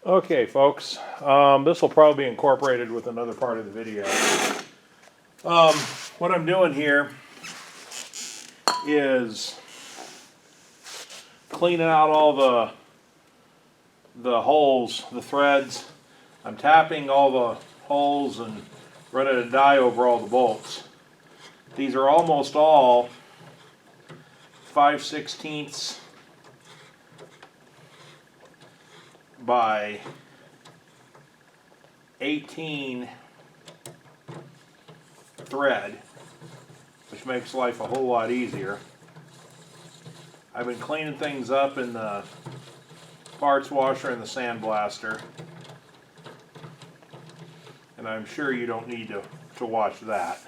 Okay, folks, this will probably be incorporated with another part of the video. What I'm doing here is cleaning out all the holes, the threads. I'm tapping all the holes and running a dye over all the bolts. These are almost all 5/16 by 18 thread, which makes life a whole lot easier. I've been cleaning things up in the parts washer and the sandblaster, and I'm sure you don't need to watch that.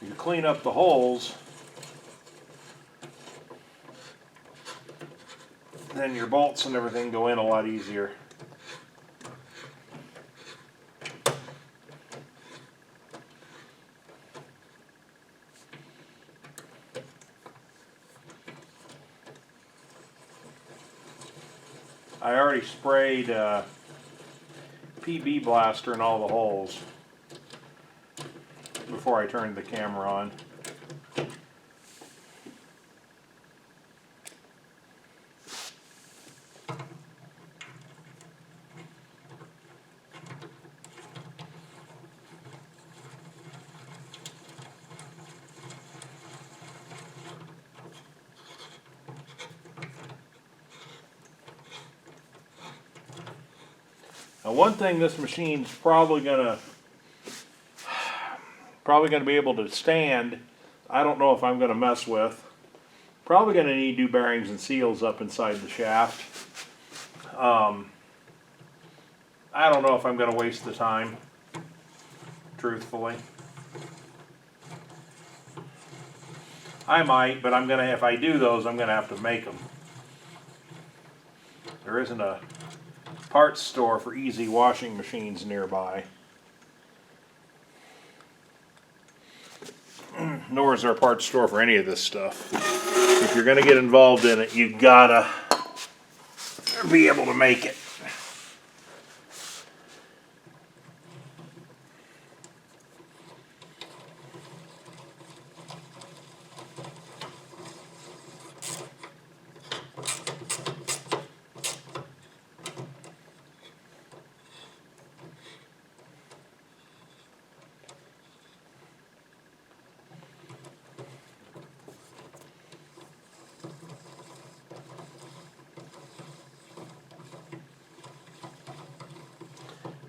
You clean up the holes, then your bolts and everything go in a lot easier. I already sprayed PB blaster in all the holes before I turned the camera on. Now, one thing this machine's probably gonna be able to stand, I don't know if I'm gonna mess with. Probably gonna need new bearings and seals up inside the shaft. I don't know if I'm gonna waste the time, truthfully. I might, but if I do those, I'm gonna have to make them. There isn't a parts store for easy washing machines nearby. Nor is there a parts store for any of this stuff. If you're gonna get involved in it, you gotta be able to make it.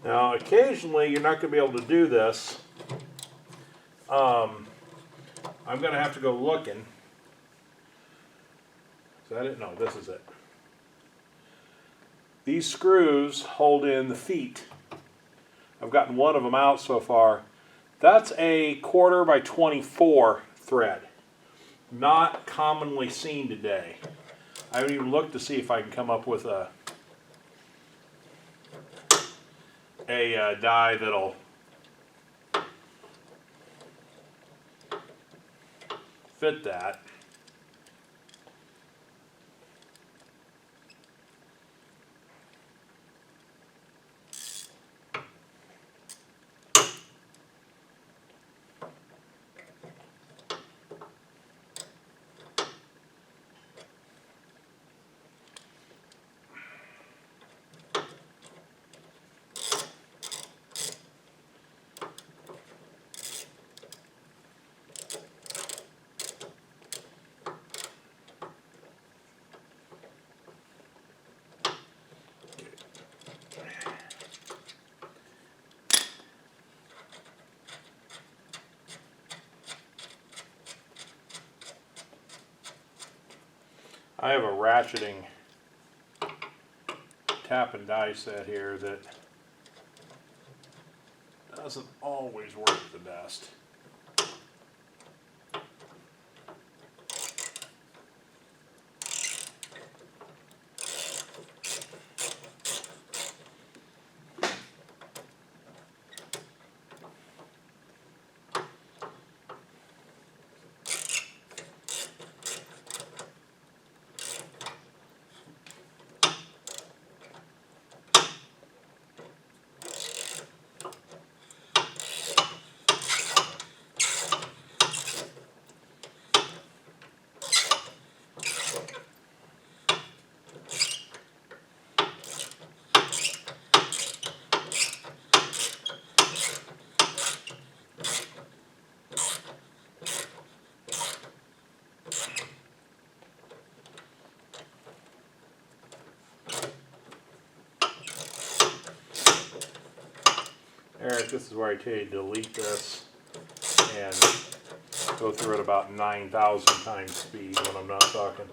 Now, occasionally you're not going to be able to do this. I'm going to have to go looking. Is that it? No, this is it. These screws hold in the feet. I've gotten one of them out so far. That's a 1/4 by 24 thread. Not commonly seen today. I haven't even looked to see if I can come up with a die that'll fit that. I have a ratcheting tap and die set here that doesn't always work the best. Eric, this is where I tell you to delete this and go through it about 9,000 times speed when I'm not talking.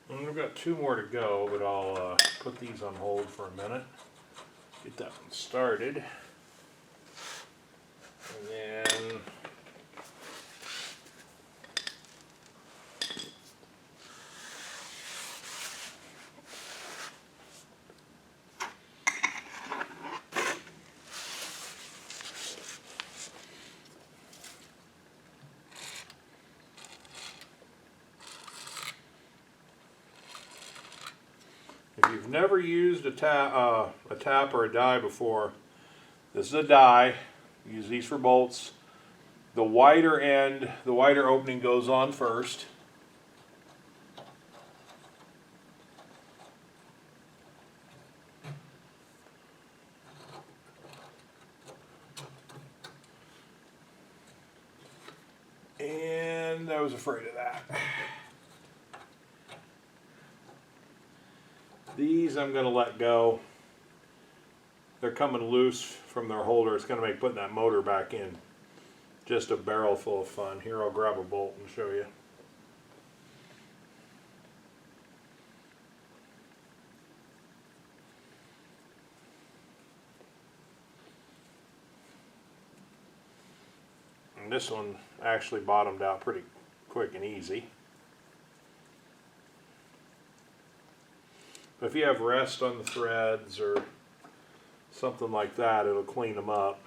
And we've got 2 more to go, but I'll put these on hold for a minute. Get that one started. And then if you've never used a tap or a die before, this is a die. Use these for bolts. The wider end, the wider opening goes on first. And I was afraid of that. These I'm going to let go. They're coming loose from their holder. It's going to make putting that motor back in just a barrel full of fun. Here, I'll grab a bolt and show you. And this one actually bottomed out pretty quick and easy. But if you have rest on the threads or something like that, it'll clean them up.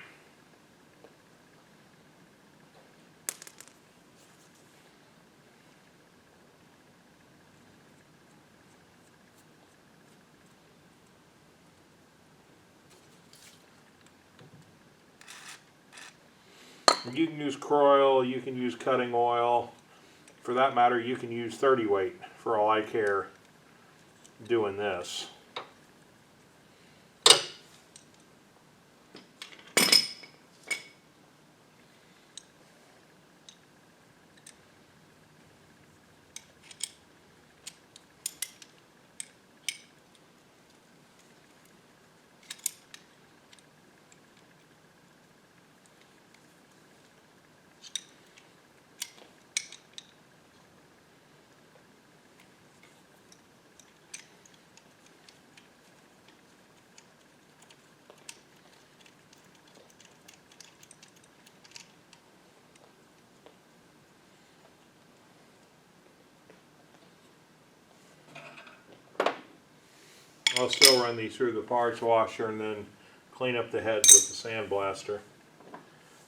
You can use Croil, you can use cutting oil. For that matter, you can use 30 weight for all I care doing this. I'll still run these through the parts washer and then clean up the heads with the sandblaster.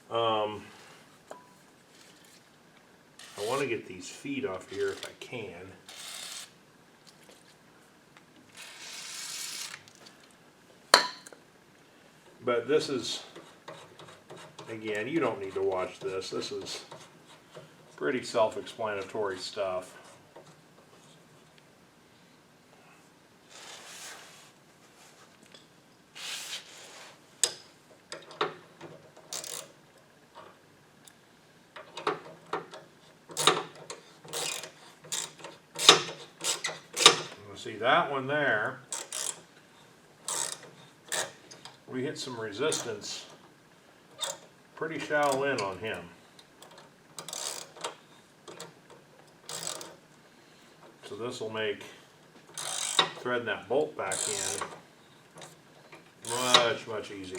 I want to get these feet off here if I can. But this is, again, you don't need to watch this. This is pretty self-explanatory stuff. See that one there, we hit some resistance pretty shallow in on him. So this will make threading that bolt back in much easier.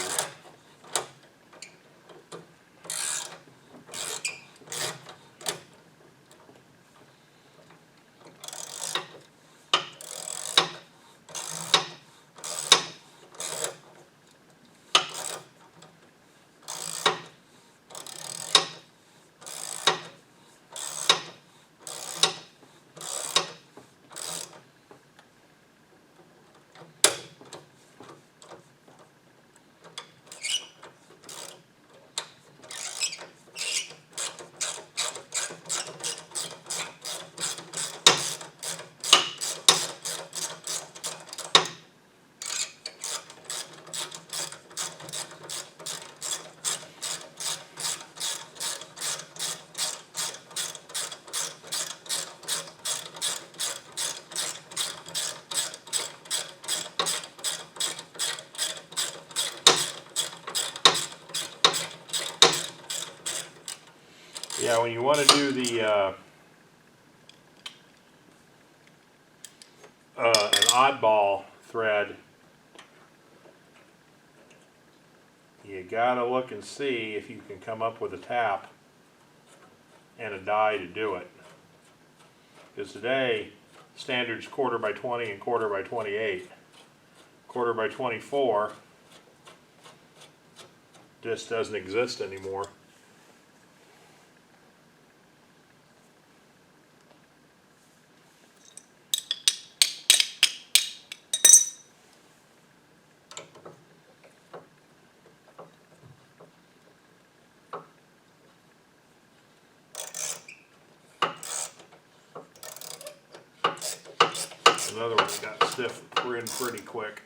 Yeah, when you want to do the an oddball thread, you gotta look and see if you can come up with a tap and a die to do it. Because today, standard's 1/4 by 20 and 1/4 by 28. 1/4 by 24 just doesn't exist anymore. Another one got stiff in pretty quick.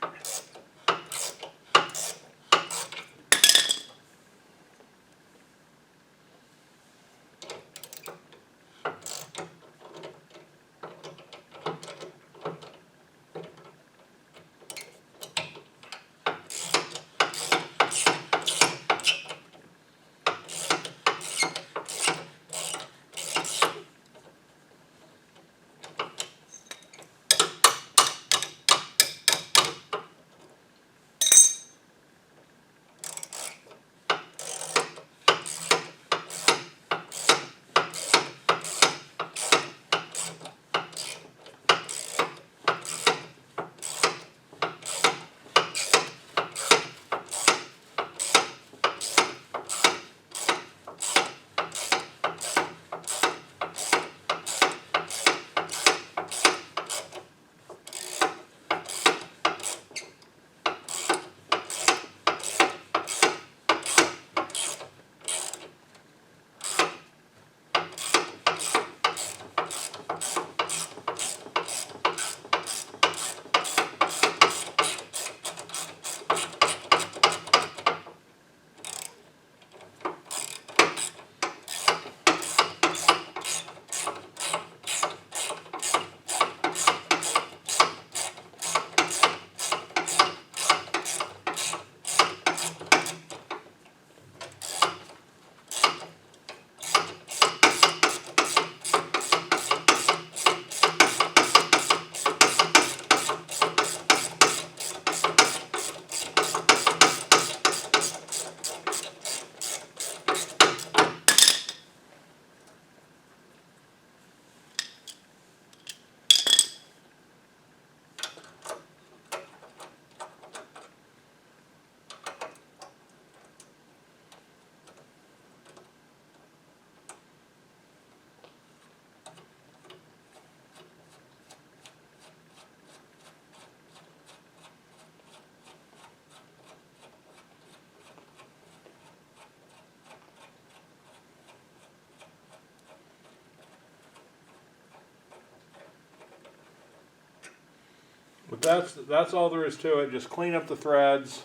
that's all there is to it. Just clean up the threads.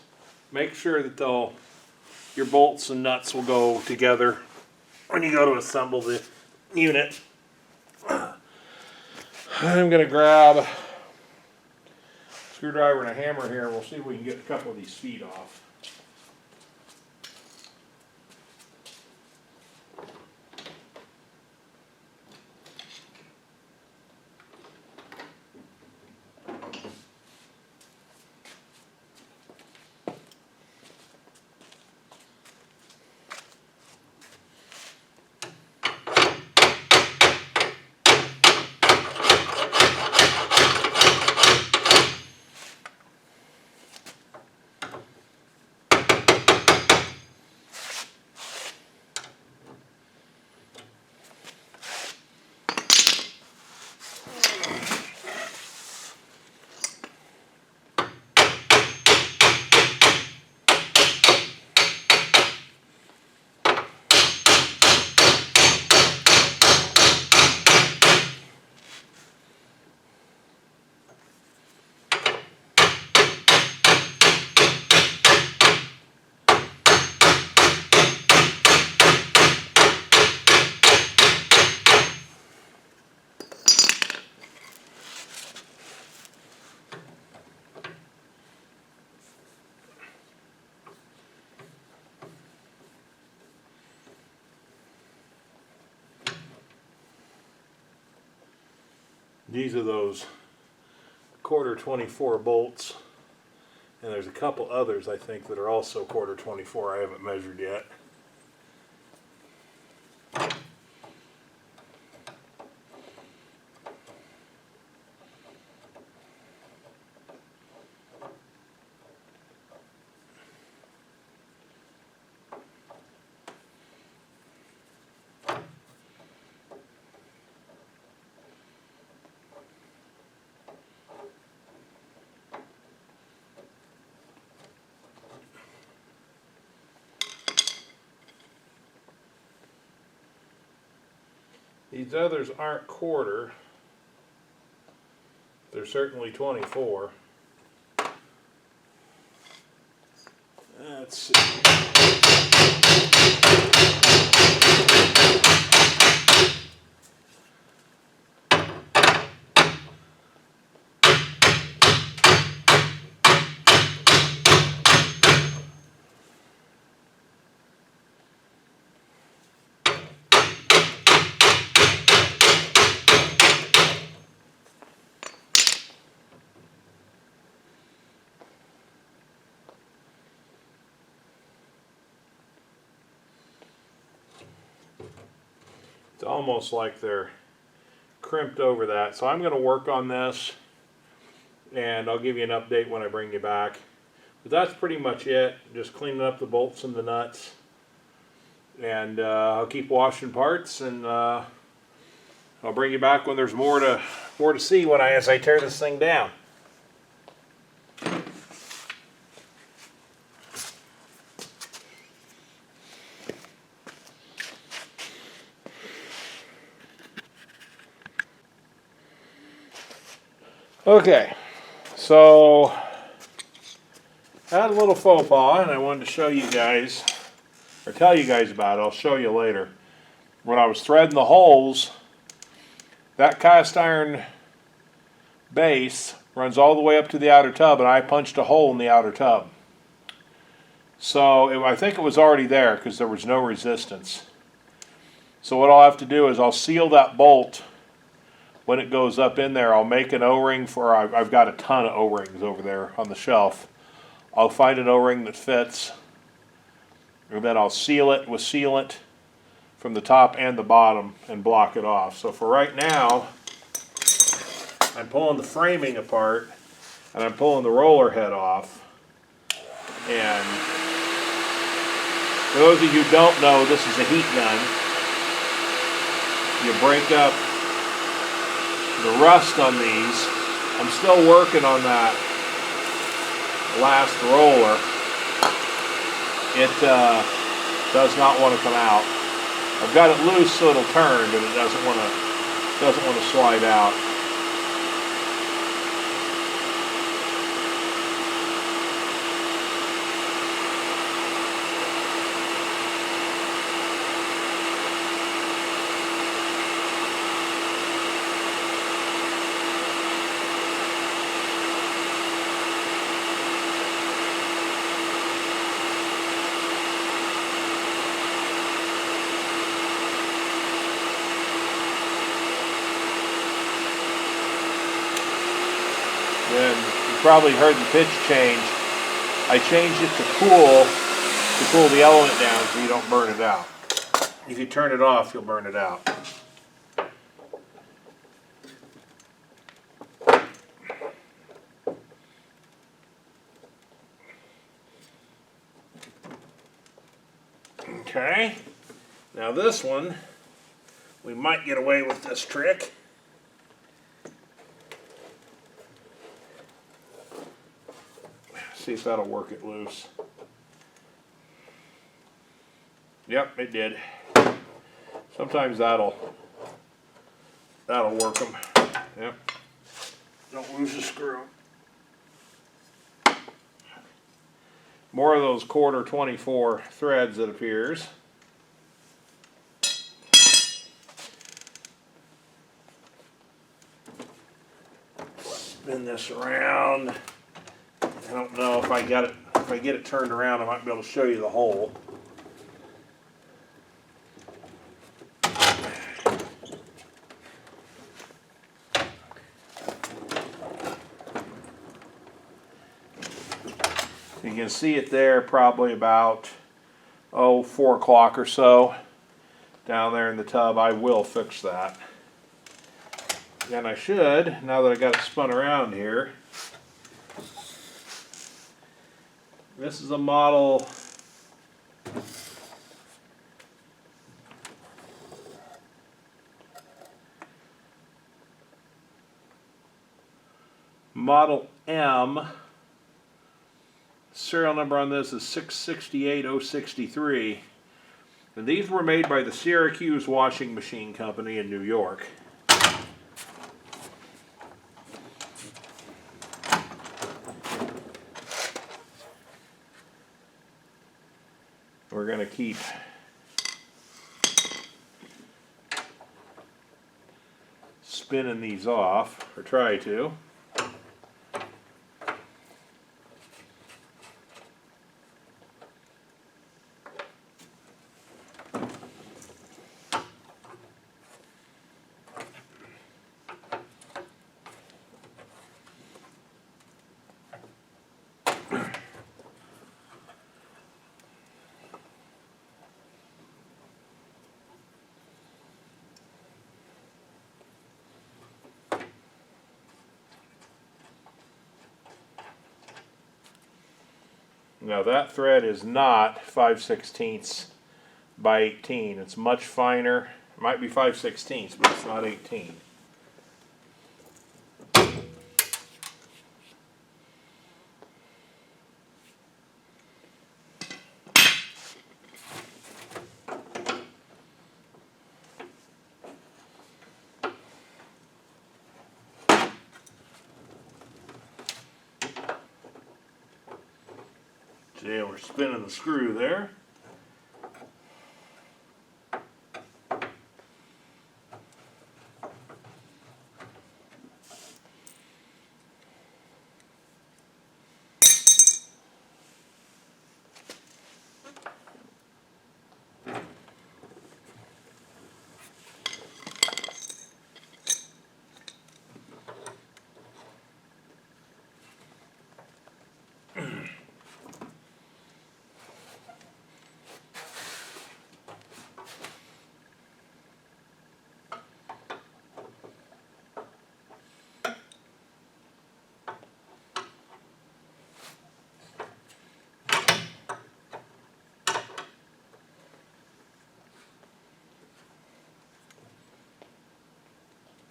Make sure that your bolts and nuts will go together when you go to assemble the unit. I'm going to grab a screwdriver and a hammer here, and we'll see if we can get a couple of these feet off. These are those 1/4 24 bolts, and there's a couple others I think that are also 1/4 24 I haven't measured yet. These others aren't 1/4. They're certainly 24. Let's see. It's almost like they're crimped over that. So I'm going to work on this, and I'll give you an update when I bring you back. But that's pretty much it. Just cleaning up the bolts and the nuts. And I'll keep washing parts, and I'll bring you back when there's more to see as I tear this thing down. Okay, so I had a little faux pas, and I wanted to show you guys, or tell you guys about it. I'll show you later. When I was threading the holes, that cast iron base runs all the way up to the outer tub, and I punched a hole in the outer tub. So I think it was already there because there was no resistance. So what I'll have to do is I'll seal that bolt. When it goes up in there, I'll make an O-ring for, I've got a ton of O-rings over there on the shelf. I'll find an O-ring that fits, and then I'll seal it with sealant from the top and the bottom and block it off. So for right now, I'm pulling the framing apart, and I'm pulling the roller head off. And for those of you who don't know, this is a heat gun. You break up the rust on these. I'm still working on that last roller. It does not want to come out. I've got it loose so it'll turn, but it doesn't want to slide out. probably heard the pitch change. I changed it to cool the element down so you don't burn it out. If you turn it off, you'll burn it out. Okay, now this one, we might get away with this trick. See if that'll work it loose. Yep, it did. Sometimes that'll work them. Yep. Don't lose the screw. More of those quarter 24 threads, it appears. Spin this around. I don't know if I got it. If I get it turned around, I might be able to show you the hole. You can see it there probably about 4 o'clock or so down there in the tub. I will fix that. And I should, now that I got it spun around here. This is a model M. Serial number on this is 668063. And these were made by the Syracuse Washing Machine Company in New York. We're going to keep spinning these off, or try to. Now that thread is not 5/16 by 18. It's much finer. It might be 5/16, but it's not 18. See, we're spinning the screw there.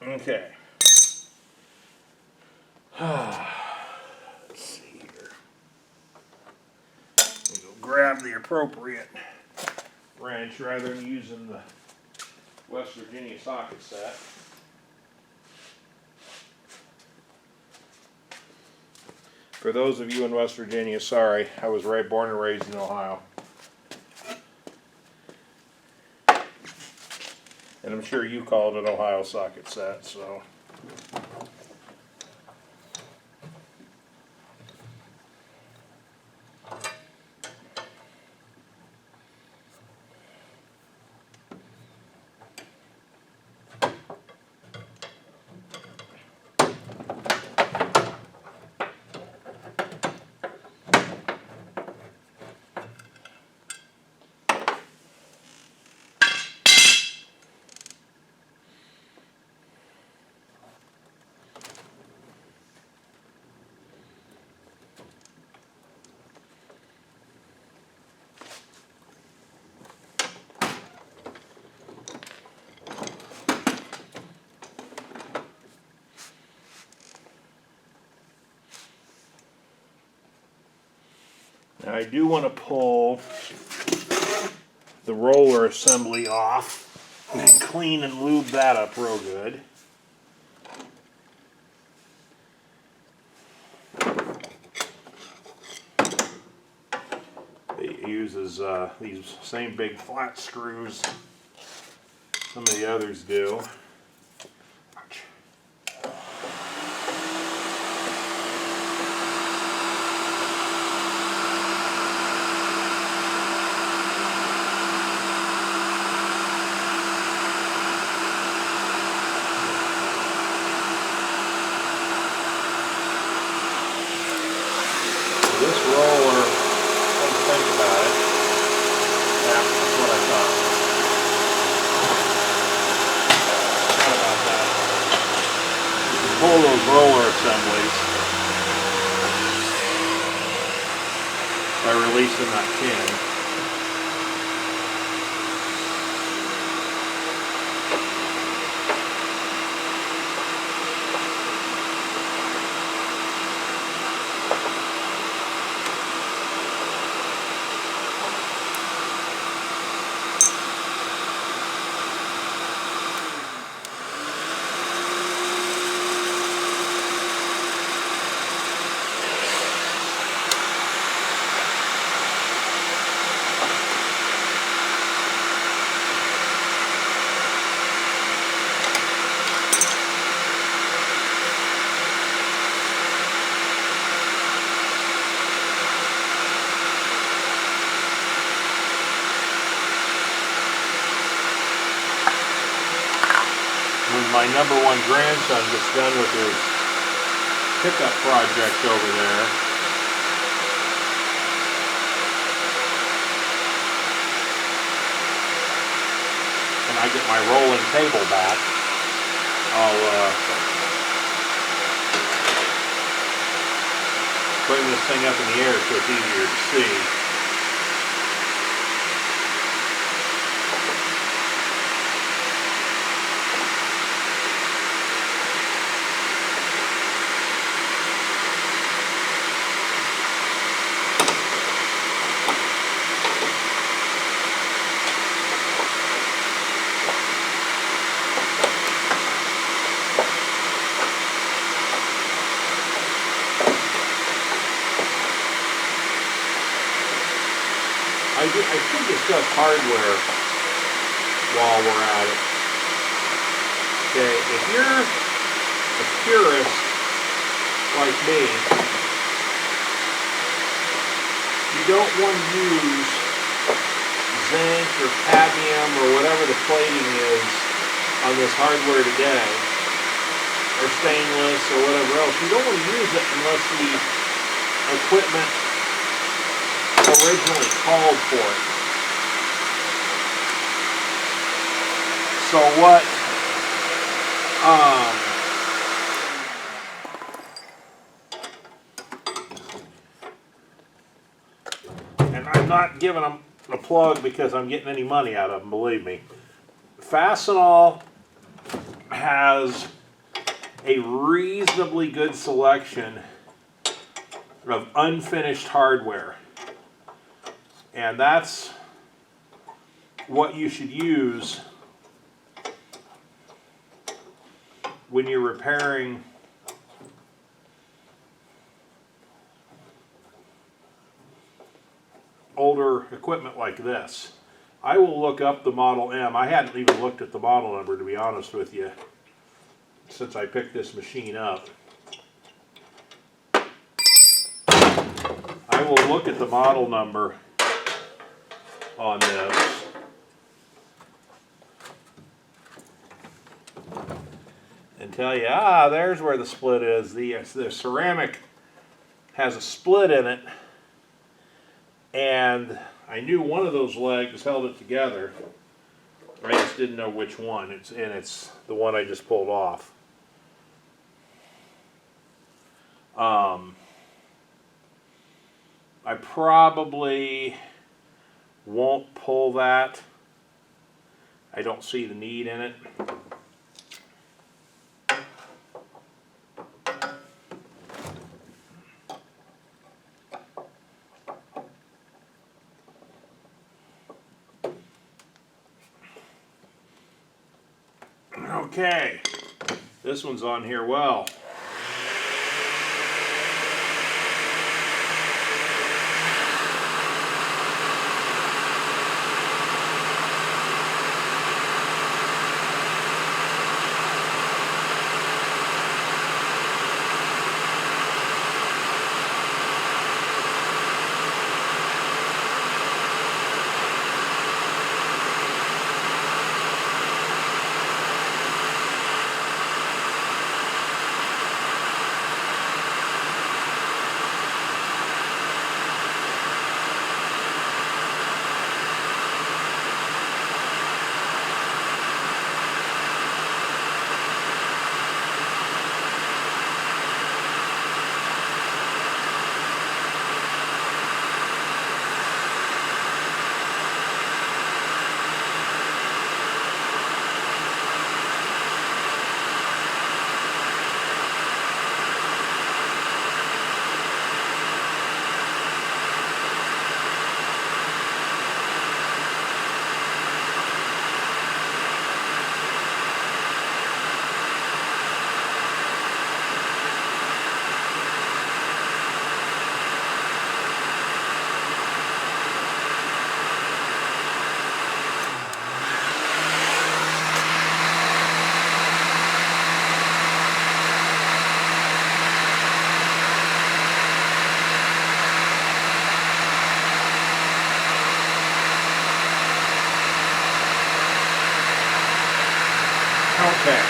Okay. Let's see here. We'll grab the appropriate wrench rather than using the West Virginia socket set. For those of you in West Virginia, sorry, I was born and raised in Ohio. And I'm sure you called it Ohio socket set, so. I do want to pull the roller assembly off and clean and lube that up real good. It uses these same big flat screws some of the others do. Ouch. This roller, let's think about it. Yeah, that's what I thought. Forgot about that. You can pull those roller assemblies by releasing that pin. When my number one grandson gets done with his pickup project over there, and I get my rolling table back, I'll bring this thing up in the air so it's easier to see. I should discuss hardware while we're at it. Okay, if you're a purist like me, you don't want to use zinc or cadmium or whatever the plating is on this hardware today, or stainless or whatever else. You don't want to use it unless the equipment originally called for it. So what and I'm not giving them a plug because I'm getting any money out of them, believe me. Fastenal has a reasonably good selection of unfinished hardware. And that's what you should use when you're repairing older equipment like this. I will look up the Model M. I hadn't even looked at the model number, to be honest with you, since I picked this machine up. I will look at the model number on this and tell you, there's where the split is. The ceramic has a split in it, and I knew one of those legs held it together. I just didn't know which one. It's the one I just pulled off. I probably won't pull that. I don't see the need in it. Okay, this one's on here well. Okay.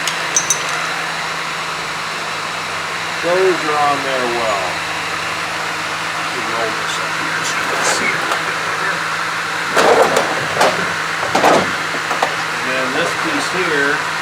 Those are on there well. Let me roll this up here so you can see it a little bit better. And then this piece here